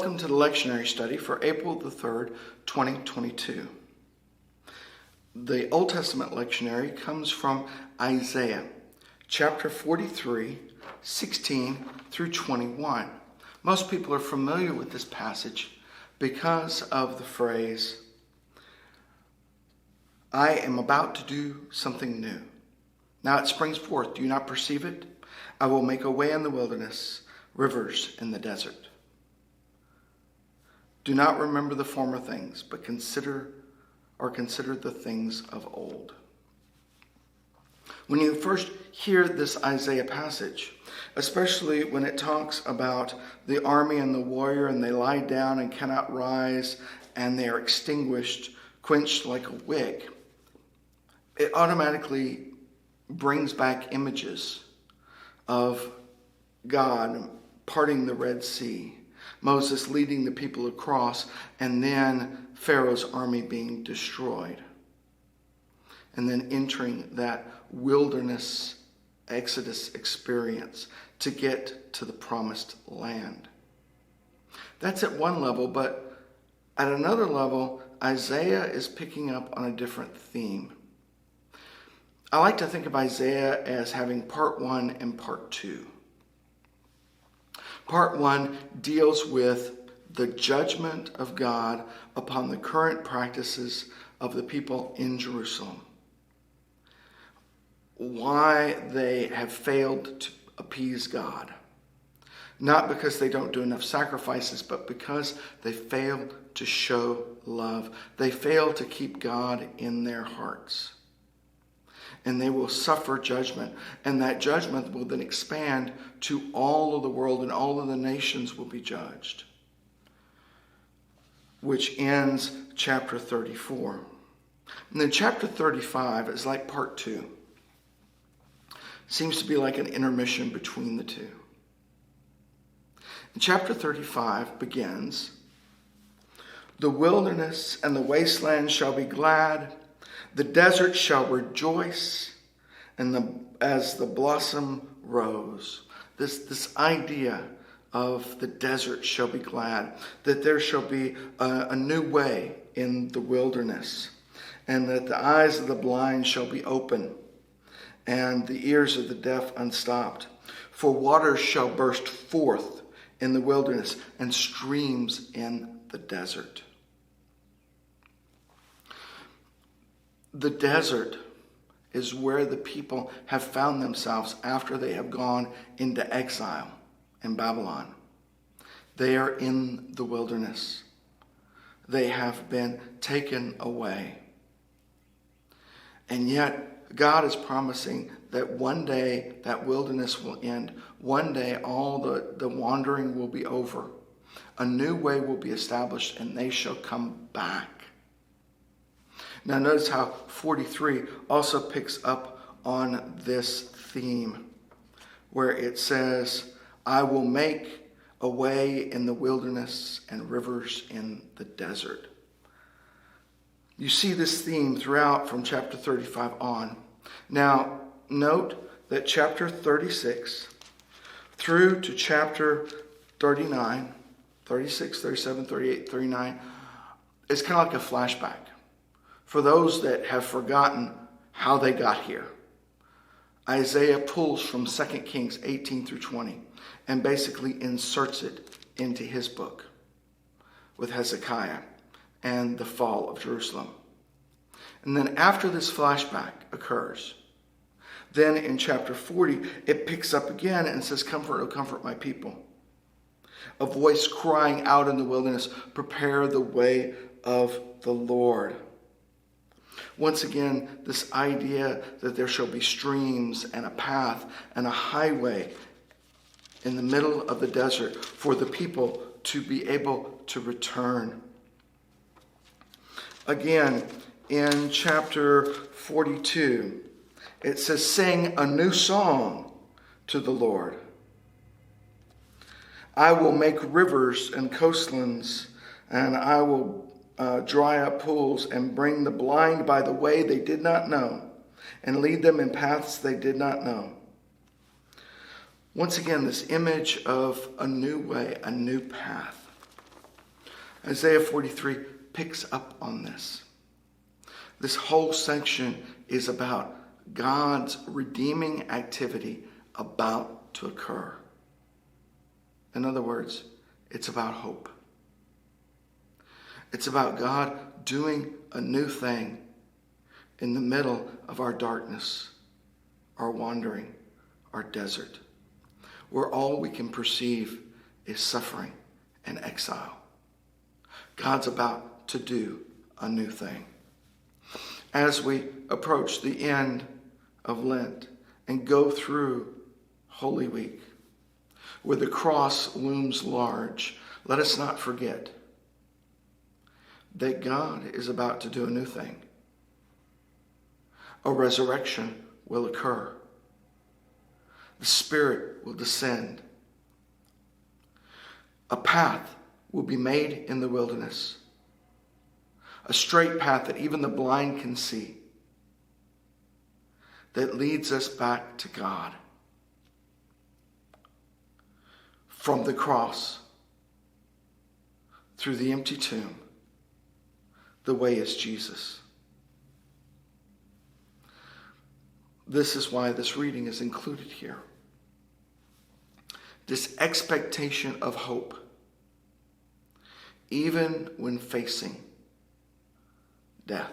Welcome to the Lectionary study for April the 3rd, 2022. The Old Testament lectionary comes from Isaiah, chapter 43, 16 through 21. Most people are familiar with this passage because of the phrase, I am about to do something new. Now it springs forth. Do you not perceive it? I will make a way in the wilderness, rivers in the desert. Do not remember the former things, but consider the things of old. When you first hear this Isaiah passage, especially when it talks about the army and the warrior, and they lie down and cannot rise, and they are extinguished, quenched like a wick, it automatically brings back images of God parting the Red Sea, Moses leading the people across, and then Pharaoh's army being destroyed. And then entering that wilderness Exodus experience to get to the promised land. That's at one level, but at another level, Isaiah is picking up on a different theme. I like to think of Isaiah as having part 1 and part 2. Part 1 deals with the judgment of God upon the current practices of the people in Jerusalem. Why they have failed to appease God. Not because they don't do enough sacrifices, but because they fail to show love. They fail to keep God in their hearts. And they will suffer judgment. And that judgment will then expand to all of the world, and all of the nations will be judged. Which ends chapter 34. And then chapter 35 is like part 2. Seems to be like an intermission between the two. And chapter 35 begins, the wilderness and the wasteland shall be glad, the desert shall rejoice, and as the blossom rose. This idea of the desert shall be glad, that there shall be a new way in the wilderness, and that the eyes of the blind shall be open, and the ears of the deaf unstopped. For waters shall burst forth in the wilderness, and streams in the desert. The desert is where the people have found themselves after they have gone into exile in Babylon. They are in the wilderness. They have been taken away. And yet, God is promising that one day that wilderness will end. One day all the wandering will be over. A new way will be established, and they shall come back. Now notice how 43 also picks up on this theme, where it says, I will make a way in the wilderness and rivers in the desert. You see this theme throughout from chapter 35 on. Now note that chapter 36 through to chapter 39, 36, 37, 38, 39, is kind of like a flashback. For those that have forgotten how they got here, Isaiah pulls from 2 Kings 18 through 20 and basically inserts it into his book with Hezekiah and the fall of Jerusalem. And then after this flashback occurs, then in chapter 40, it picks up again and says, Comfort, O comfort my people. A voice crying out in the wilderness, prepare the way of the Lord. Once again, this idea that there shall be streams and a path and a highway in the middle of the desert for the people to be able to return. Again, in chapter 42, it says, sing a new song to the Lord. I will make rivers and coastlands, and I will dry up pools, and bring the blind by the way they did not know, and lead them in paths they did not know. Once again, this image of a new way, a new path. Isaiah 43 picks up on this. This whole section is about God's redeeming activity about to occur. In other words, it's about hope. It's about God doing a new thing in the middle of our darkness, our wandering, our desert, where all we can perceive is suffering and exile. God's about to do a new thing. As we approach the end of Lent and go through Holy Week, where the cross looms large, let us not forget that God is about to do a new thing. A resurrection will occur. The Spirit will descend. A path will be made in the wilderness. A straight path that even the blind can see, that leads us back to God. From the cross, through the empty tomb, the way is Jesus. This is why this reading is included here. This expectation of hope, even when facing death.